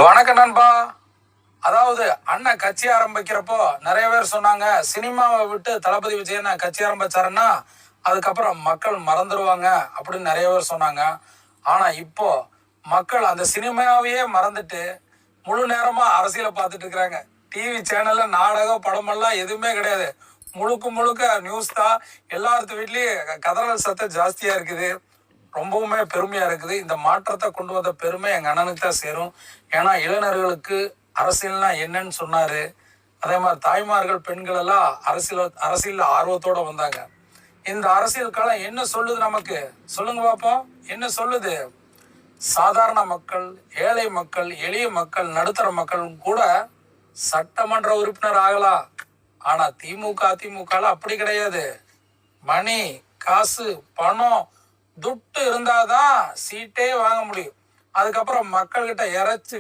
வணக்கம் நண்பா. அதாவது அண்ணன் கட்சி ஆரம்பிக்கிறப்போ நிறைய பேர் சொன்னாங்க, சினிமாவை விட்டு தளபதி விஜயன் கட்சி ஆரம்பிச்சாருன்னா அதுக்கப்புறம் மக்கள் மறந்துடுவாங்க அப்படின்னு நிறைய பேர் சொன்னாங்க. ஆனா இப்போ மக்கள் அந்த சினிமாவையே மறந்துட்டு முழு நேரமா அரசியலை பார்த்துட்டு இருக்கிறாங்க. டிவி சேனல்ல நாடகம் படமெல்லாம் எதுவுமே கிடையாது. முழுக்க முழுக்க நியூஸ் தான். எல்லாத்து வீட்லயும் கதறல் சத்தம் ஜாஸ்தியா இருக்குது. ரொம்பவுமே பெருமையா இருக்குது. இந்த மாற்றத்தை கொண்டு வந்த பெருமை எங்க அண்ணனுக்கு தான் சேரும். ஏன்னா இளைஞர்களுக்கு அரசியல்னா என்னன்னு சொன்னாரு. அதே மாதிரி தாய்மார்கள் பெண்கள் எல்லாம் அரசியல் ஆர்வத்தோட வந்தாங்க. இந்த அரசியல் காலம் என்ன சொல்லுது நமக்கு? சொல்லுங்க பாப்போம். என்ன சொல்லுது? சாதாரண மக்கள், ஏழை மக்கள், எளிய மக்கள், நடுத்தர மக்கள் கூட சட்டமன்ற உறுப்பினர் ஆகலாம். ஆனா திமுக அதிமுக அப்படி கிடையாது. மணி, காசு, பணம், துட்டு இருந்தாதான் சீட்டே வாங்க முடியும். அதுக்கப்புறம் மக்கள்கிட்ட இறைச்சி